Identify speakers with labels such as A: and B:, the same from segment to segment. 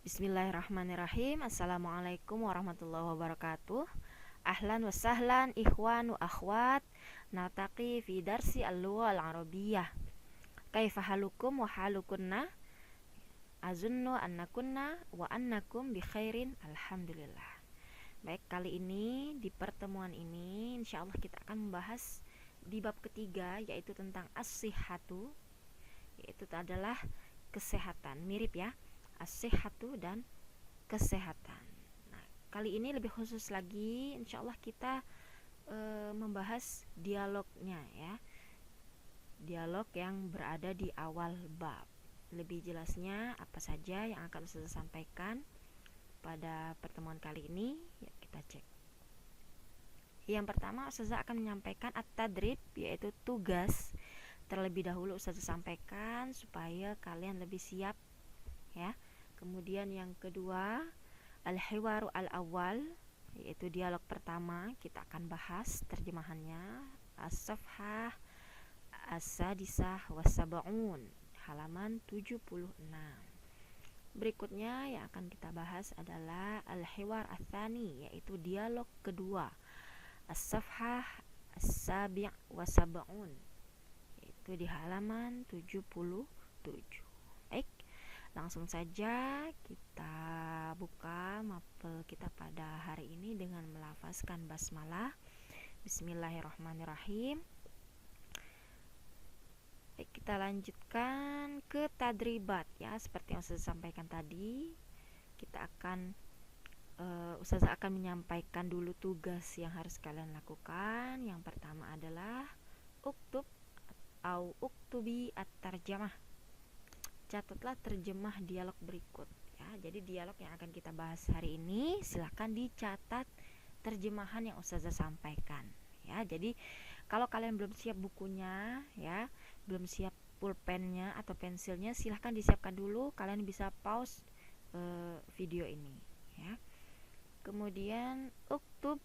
A: Bismillahirrahmanirrahim. Assalamualaikum warahmatullahi wabarakatuh. Ahlan wa sahlan ikhwan wa akhwat. Naltaqi fi darsi al-lugha al-arabiyyah. Kaifa halukum wa halukunna? Azunnu annakunna wa annakum bi khairin alhamdulillah. Baik, kali ini di pertemuan ini insyaallah kita akan membahas di bab ketiga, yaitu tentang as-sihhatu, yaitu adalah kesehatan. Mirip ya, as-sihhatu dan kesehatan. Nah, kali ini lebih khusus lagi insyaallah kita membahas dialognya ya. Dialog yang berada di awal bab. Lebih jelasnya apa saja yang akan saya sampaikan pada pertemuan kali ini, ya kita cek. Yang pertama, Ustazah akan menyampaikan at-tadrib, yaitu tugas. Terlebih dahulu Ustazah sampaikan supaya kalian lebih siap ya. Kemudian yang kedua, al-hiwaru al-awwal, yaitu dialog pertama. Kita akan bahas terjemahannya, as-safhah as-sadisah was-sab'un, halaman 76. Berikutnya yang akan kita bahas adalah al-hiwar ats-tsani, yaitu dialog kedua, as-safhah as-sabi' was-sab'un, yaitu di halaman 77. Baik, langsung saja kita buka mapel kita pada hari ini dengan melafazkan basmalah. Bismillahirrahmanirrahim. Baik, kita lanjutkan ke tadribat ya. Seperti yang saya sampaikan tadi, kita akan Ustazah akan menyampaikan dulu tugas yang harus kalian lakukan. Yang pertama adalah uktub au uktubi at-tarjamah. Catatlah terjemah dialog berikut ya. Jadi dialog yang akan kita bahas hari ini silahkan dicatat terjemahan yang Ustazah sampaikan ya. Jadi kalau kalian belum siap bukunya ya, belum siap pulpennya atau pensilnya, silahkan disiapkan dulu. Kalian bisa pause video ini ya. Kemudian uktub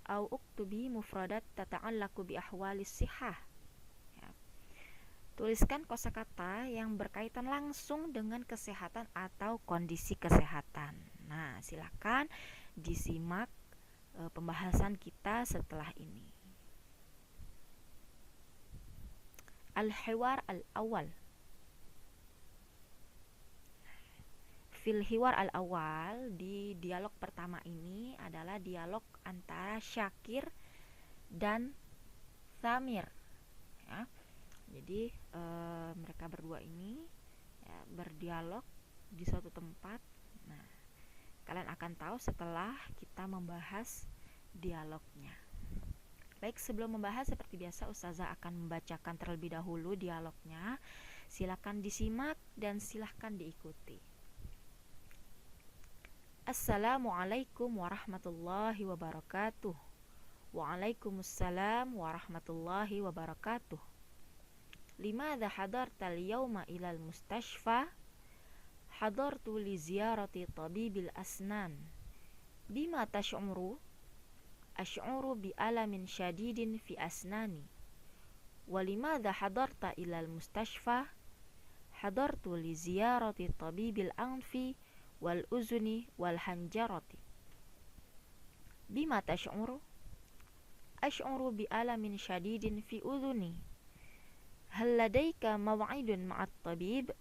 A: au uktubi mufradat tata'allaqu bi ahwalis sihah. Tuliskan kosakata yang berkaitan langsung dengan kesehatan atau kondisi kesehatan. Nah, silakan disimak pembahasan kita setelah ini. Al-hiwar al-awwal. Fil hiwar al-awwal, di dialog pertama ini adalah dialog antara Syakir dan Samir ya. Jadi mereka berdua ini ya, berdialog di suatu tempat. Nah, kalian akan tahu setelah kita membahas dialognya. Baik, sebelum membahas seperti biasa Ustazah akan membacakan terlebih dahulu dialognya. Silakan disimak dan silakan diikuti. Assalamualaikum warahmatullahi wabarakatuh. Waalaikumsalam warahmatullahi wabarakatuh. Limadha hadarta al-yawma ila al-mustashfa? Hadartu li ziyarati tabibil asnan. Bima tash'uru? Ash'uru bi alamin shadidin fi asnani. Walimadha hadarta ila al-mustashfa? Hadartu li ziyarati tabibil anfi wal uzuni wal hanjarati. Bima tash'uru? Ash'uru bi alamin shadidin fi udhuni. هل لديك موعد مع الطبيب؟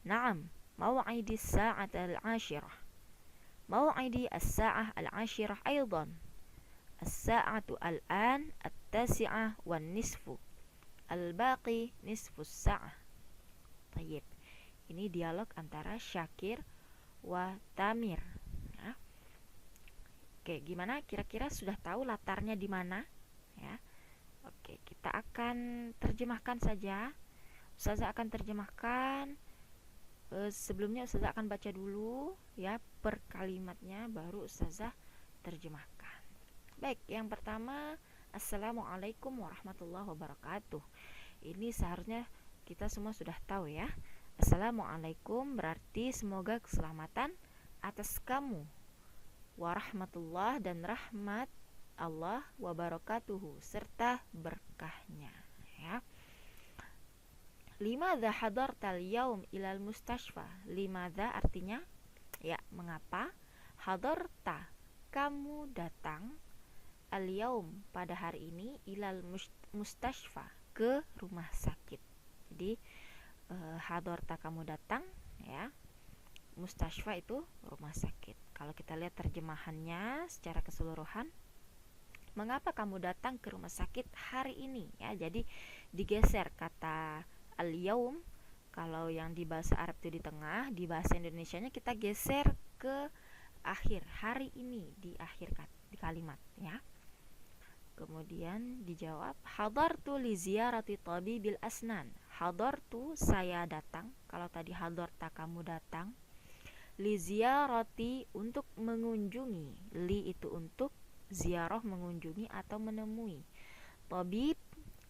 A: نعم، موعدي الساعة 10. موعدي الساعة 10 أيضا. الساعة الآن 9:30. الباقي نصف الساعة. طيب, ini dialog antara Syakir wa Tamir ya. Oke, gimana? Kira-kira sudah tahu latarnya di mana ya? Oke, kita akan terjemahkan saja. Ustazah akan terjemahkan. Sebelumnya Ustazah akan baca dulu ya per kalimatnya, baru Ustazah terjemahkan. Baik, yang pertama, Assalamualaikum warahmatullahi wabarakatuh. Ini seharusnya kita semua sudah tahu ya. Assalamualaikum berarti semoga keselamatan atas kamu. Warahmatullah dan rahmat Allah wabarakatuhu serta berkahnya ya. Limadha hadartal yaum ilal mustashfa. Limadha artinya Ya, mengapa? Hadarta, kamu datang al-yaum, pada hari ini, ilal mustashfa, ke rumah sakit. Jadi hadarta, kamu datang, ya. Mustashfa itu rumah sakit. Kalau kita lihat terjemahannya secara keseluruhan, mengapa kamu datang ke rumah sakit hari ini, ya. Jadi digeser kata al-yaum. Kalau yang di bahasa Arab itu di tengah, di bahasa Indonesianya kita geser ke akhir, hari ini, di akhir di kalimat, ya. Kemudian dijawab, hadartu li ziyarati tabibil asnan. Hadartu, saya datang. Kalau tadi hadarta, kamu datang. Li ziyarati, untuk mengunjungi. Li itu untuk, ziarah mengunjungi atau menemui. Tabib,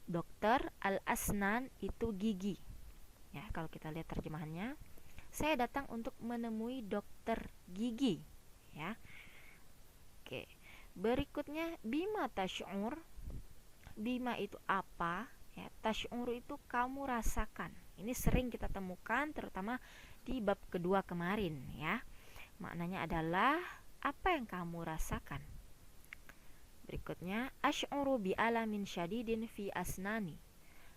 A: dokter. Al asnan itu gigi. Ya, kalau kita lihat terjemahannya, saya datang untuk menemui dokter gigi, ya. Oke. Berikutnya, bima tash'ur. Bima itu apa, ya. Tash'ur itu kamu rasakan. Ini sering kita temukan terutama di bab kedua kemarin, ya. Maknanya adalah apa yang kamu rasakan. Berikutnya, asy'uru bi alamin syadidin fi asnani.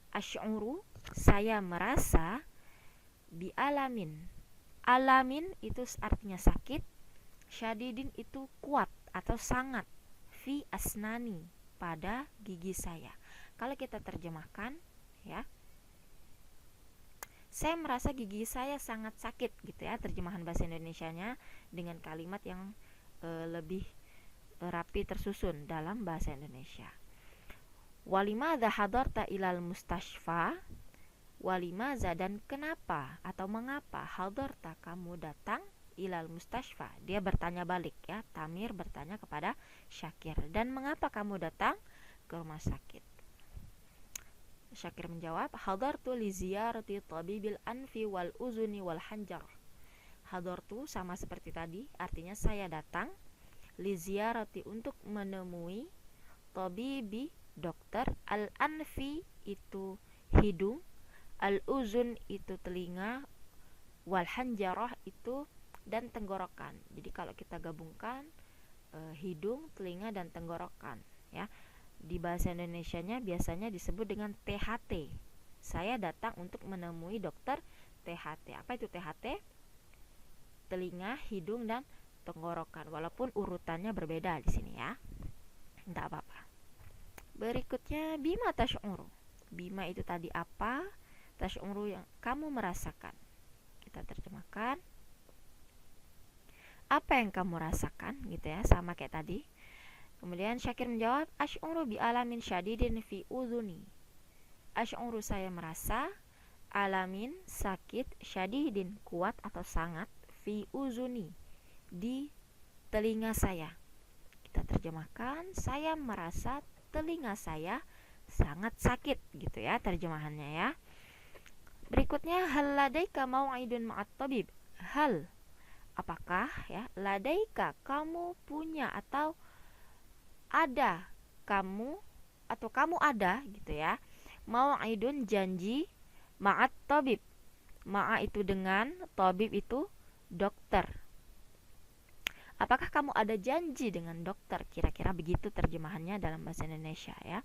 A: Asy'uru, saya merasa, bi alamin. Alamin itu artinya sakit, syadidin itu kuat atau sangat, fi asnani, pada gigi saya. Kalau kita terjemahkan, ya, saya merasa gigi saya sangat sakit, gitu ya, terjemahan bahasa Indonesianya dengan kalimat yang lebih rapi tersusun dalam bahasa Indonesia. Walimadza hadarta ilal mustashfa. Walimadza, dan kenapa atau mengapa, hadarta, kamu datang, ilal mustashfa. Dia bertanya balik, ya. Tamir bertanya kepada Syakir, dan mengapa kamu datang ke rumah sakit? Syakir menjawab, hadartu li ziyarati tabibil anfi wal uzuni wal hanjar. Hadartu sama seperti tadi, artinya saya datang, li ziyarati untuk menemui, tabibi dokter, al anfi itu hidung, al uzun itu telinga, wal hanjarah itu dan tenggorokan. Jadi kalau kita gabungkan hidung, telinga dan tenggorokan, ya. Di bahasa Indonesianya biasanya disebut dengan THT. Saya datang untuk menemui dokter THT. Apa itu THT? Telinga, hidung dan tenggorokan. Walaupun urutannya berbeda di sini, ya. Tidak apa-apa. Berikutnya, bima tash'uru. Bima itu tadi apa? Tash'uru yang kamu merasakan. Kita terjemahkan. Apa yang kamu rasakan, gitu ya, sama kayak tadi. Kemudian Syakir menjawab, asy'uru bi alamin syadidin fi udhuni. Asy'uru, saya merasa, alamin sakit, syadidin kuat atau sangat, fi uzuni di telinga saya. Kita terjemahkan, saya merasa telinga saya sangat sakit, gitu ya terjemahannya, ya. Berikutnya, hal ladaika mau'idun ma'at tabib. Hal, apakah, ya, ladaika, kamu punya atau ada, kamu atau kamu ada, gitu ya, mau'idun janji, ma'at tabib. Ma'a itu dengan, tabib itu dokter. Apakah kamu ada janji dengan dokter? Kira-kira begitu terjemahannya dalam bahasa Indonesia, ya.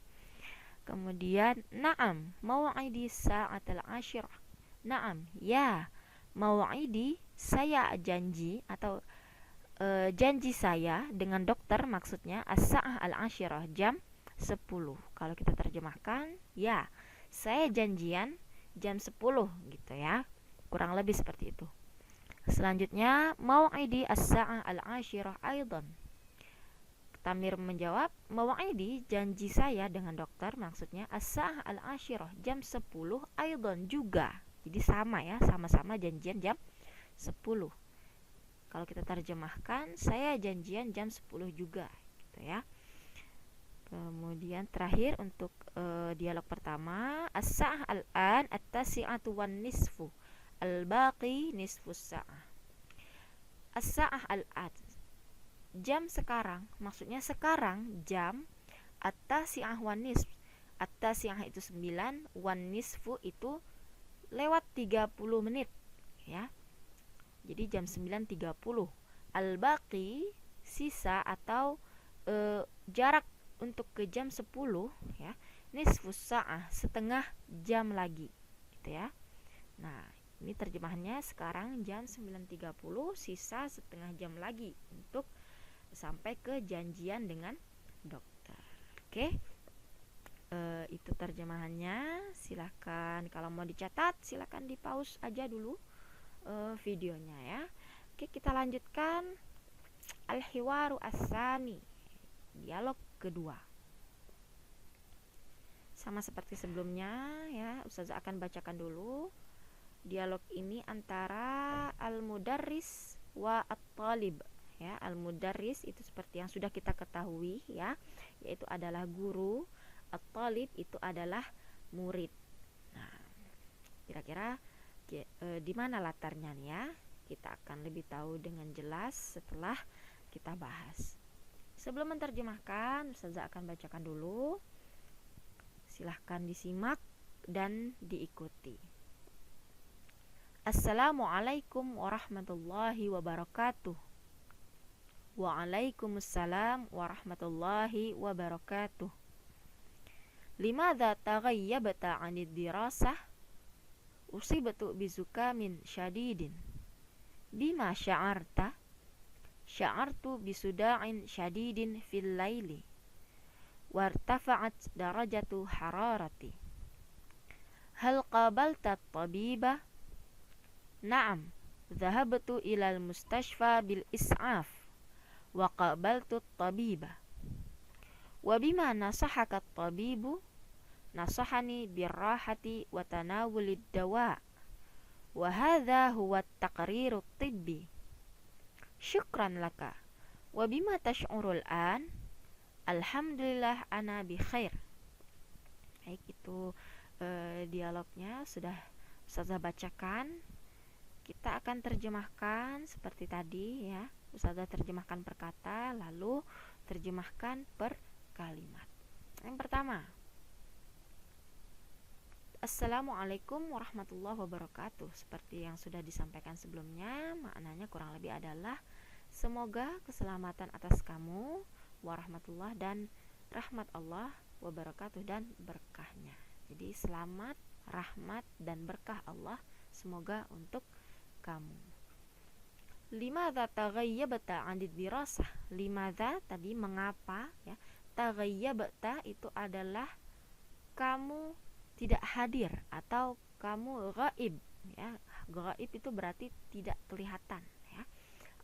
A: Kemudian, na'am mau'idi sa'atul ashirah. Na'am, ya, mau'idi, saya janji atau janji saya dengan dokter, maksudnya as-sa'ah al-ashirah, jam 10. Kalau kita terjemahkan, ya, saya janjian jam 10, gitu ya. Kurang lebih seperti itu. Selanjutnya, mau'idi as-sa'ah al-ashirah aidan. Tamir menjawab, mau'idi, janji saya dengan dokter, maksudnya as-sa'ah al-ashirah, jam 10, aidan, juga. Jadi sama, ya, sama-sama janjian jam 10. Kalau kita terjemahkan, saya janjian jam 10 juga, gitu ya. Kemudian terakhir untuk dialog pertama, as-sa'ah al-an at-tasi'atu wan nisfu, al-baqi nisfus sa'ah. As-sa'ah al-an, jam sekarang, maksudnya sekarang jam, at-tasi'ah wan nisf, at-tasi'ah itu 9, wan nisfu itu lewat 30 menit, ya. Jadi jam 9.30. Al-baqi, sisa atau jarak untuk ke jam 10 ya. Nisfus sa'ah, setengah jam lagi gitu ya. Nah, ini terjemahannya sekarang jam 9.30, sisa setengah jam lagi untuk sampai ke janjian dengan dokter. Oke. Itu terjemahannya. Silahkan kalau mau dicatat, silahkan di pause aja dulu videonya ya. Oke, kita lanjutkan al-hiwaru as-sani, dialog kedua. Sama seperti sebelumnya ya, Ustazah akan bacakan dulu. Dialog ini antara al-mudarris wa at-talib ya. Al-mudarris itu seperti yang sudah kita ketahui ya, yaitu adalah guru. At-talib itu adalah murid. Nah, kira-kira di mana latarnya nih ya? Kita akan lebih tahu dengan jelas setelah kita bahas. Sebelum menerjemahkan, Ustazah akan bacakan dulu. Silahkan disimak dan diikuti. Assalamualaikum warahmatullahi wabarakatuh. Waalaikumsalam warahmatullahi wabarakatuh. Limadha taghayyabta 'anid dirasah? Usibtu bizukamin syadidin. Bima sya'arta? Sya'artu bisuda'in syadidin fil laili. Wartafa'at darajatu hararati. Hal qabalta at-tabiba? Na'am, dhahabtu ila al-mustashfa bil is'af wa qabaltu at-tabiba. Wa bima nasahaka at-tabibu? Nasahani birrahati wa tanawulid dawa. Wa hadha huwa at-taqriru at-tibbi. Syukran laka. Wa bima tash'urul an? Alhamdulillah ana bi khair. Baik, itu dialognya sudah Ustazah bacakan. Kita akan terjemahkan seperti tadi ya. Ustazah terjemahkan per kata, lalu terjemahkan per kalimat. Yang pertama, Assalamualaikum warahmatullahi wabarakatuh. Seperti yang sudah disampaikan sebelumnya, maknanya kurang lebih adalah semoga keselamatan atas kamu, warahmatullah dan rahmat Allah, wabarakatuh dan berkahnya. Jadi selamat, rahmat dan berkah Allah semoga untuk kamu. Limadha taghayyabta 'anid dirasah? Limadha tadi mengapa ya. Taghayyabta itu adalah kamu tidak hadir atau kamu ghaib ya. Ghaib itu berarti tidak kelihatan ya.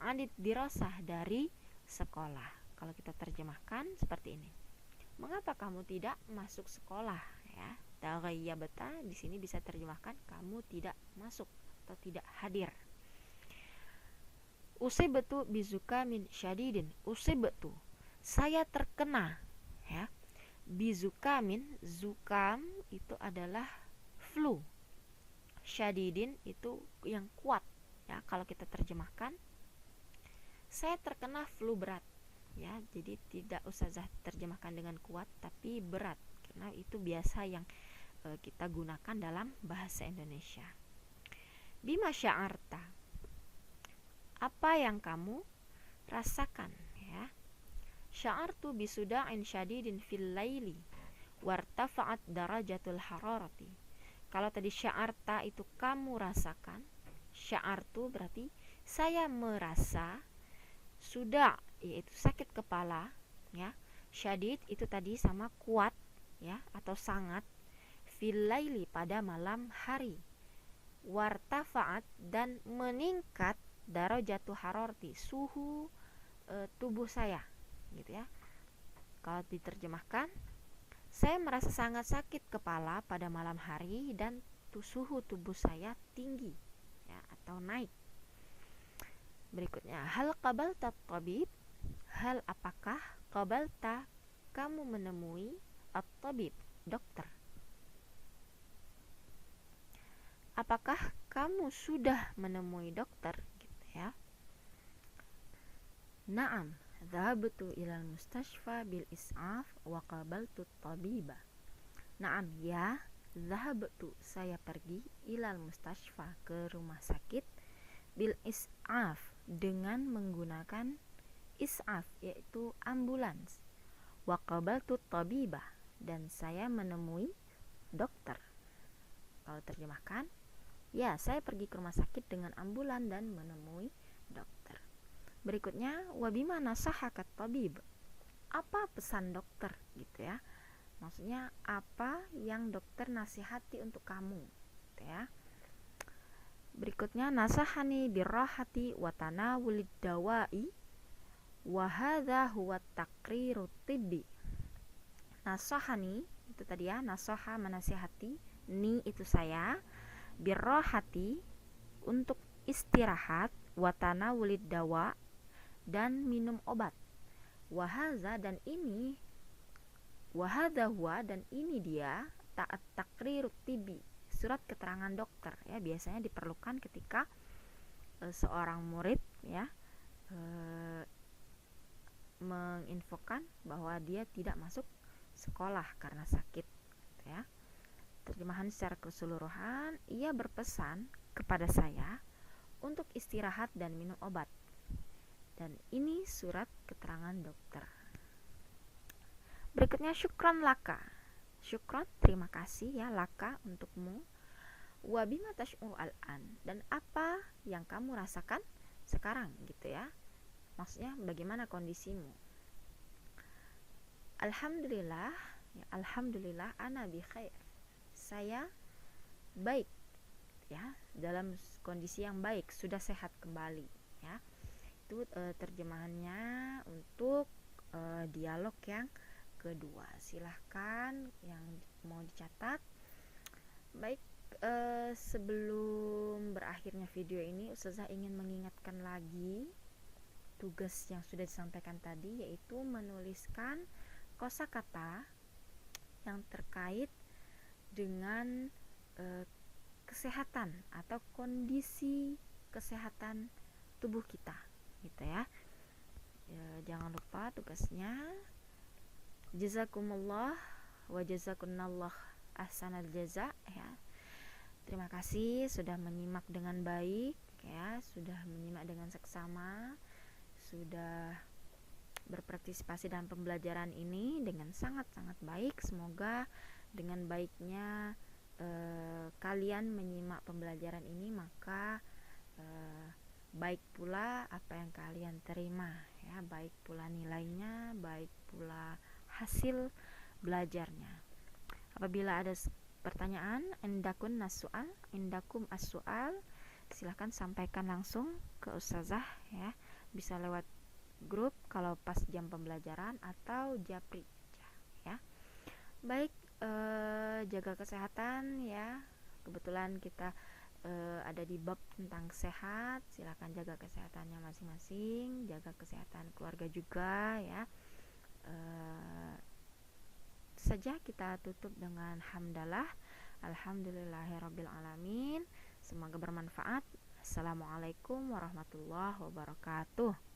A: 'Anid dirasah, dari sekolah. Kalau kita terjemahkan seperti ini. Mengapa kamu tidak masuk sekolah ya? Taghayyabta di sini bisa terjemahkan kamu tidak masuk atau tidak hadir. Usibtu bizukamin syadidin. Usibtu, saya terkena ya. Bizukamin, zukam itu adalah flu. Syadidin itu yang kuat ya. Kalau kita terjemahkan, saya terkena flu berat ya. Jadi tidak Ustazah terjemahkan dengan kuat tapi berat, karena itu biasa yang kita gunakan dalam bahasa Indonesia. Bima sya'arta, apa yang kamu rasakan ya. Sya'artu bisuda'in syadidin fil laili wartafa'at darajatul hararati. Kalau tadi sya'arta itu kamu rasakan, sya'artu berarti saya merasa, sudah yaitu sakit kepala ya. Syadid itu tadi sama kuat ya atau sangat. Fil laili, pada malam hari. Wartafa'at, dan meningkat, darajatu hararati, suhu tubuh saya gitu ya. Kalau diterjemahkan, saya merasa sangat sakit kepala pada malam hari dan suhu tubuh saya tinggi ya, atau naik. Berikutnya, hal qabalta at-tabib? Hal apakah, qabalta kamu menemui, at-tabib dokter? Apakah kamu sudah menemui dokter gitu ya. Naam, dhahabtu ilal mustashfa bil is'af wa qabaltu tabiba. Naam, ya, dhahabtu saya pergi ilal mustashfa ke rumah sakit bil is'af, dengan menggunakan is'af, yaitu ambulans. Wa qabaltu tabibah, dan saya menemui dokter. Kalau terjemahkan, ya, saya pergi ke rumah sakit dengan ambulan dan menemui dokter. Berikutnya, wa bima nasahaka tabib, apa pesan dokter gitu ya. Maksudnya apa yang dokter nasihati untuk kamu gitu ya. Berikutnya, nasahani birrahati wa tanawulid dawai wa hadza huwa taqrirut tibbi. Nasahani itu tadi ya, nasaha menasihati, ni itu saya, birrahati untuk istirahat, wa tanawulid dawa dan minum obat. Wa hadza dan ini, wa hadza huwa dan ini dia, ta'at taqrirut tibbi, surat keterangan dokter ya, biasanya diperlukan ketika seorang murid ya menginfokan bahwa dia tidak masuk sekolah karena sakit gitu ya. Terjemahan secara keseluruhan, ia berpesan kepada saya untuk istirahat dan minum obat. Dan ini surat keterangan dokter. Berikutnya, syukran laka. Syukran, terima kasih ya, laka untukmu. Wa bima tash'ur al-an, dan apa yang kamu rasakan sekarang gitu ya. Maksudnya bagaimana kondisimu. Alhamdulillah ya, alhamdulillah ana bi khair, saya baik ya, dalam kondisi yang baik, sudah sehat kembali ya. Itu terjemahannya untuk dialog yang kedua. Silahkan yang mau dicatat. Baik, sebelum berakhirnya video ini, Ustazah ingin mengingatkan lagi tugas yang sudah disampaikan tadi, yaitu menuliskan kosakata yang terkait dengan kesehatan atau kondisi kesehatan tubuh kita gitu ya. Jangan lupa tugasnya. Jazakumullah wa jazakunallah ahsanal jaza ya. Terima kasih sudah menyimak dengan baik ya, sudah menyimak dengan seksama, sudah berpartisipasi dalam pembelajaran ini dengan sangat-sangat baik. Semoga dengan baiknya kalian menyimak pembelajaran ini, maka baik pula apa yang kalian terima ya, baik pula nilainya, baik pula hasil belajarnya. Apabila ada pertanyaan, indakum as-su'al, silahkan sampaikan langsung ke Ustazah ya, bisa lewat grup kalau pas jam pembelajaran atau japri ya. Baik, jaga kesehatan ya. Kebetulan kita ada di bab tentang sehat, silakan jaga kesehatannya masing-masing, jaga kesehatan keluarga juga ya. Saja kita tutup dengan hamdalah, alhamdulillahirabbil alamin. Semoga bermanfaat. Assalamualaikum warahmatullahi wabarakatuh.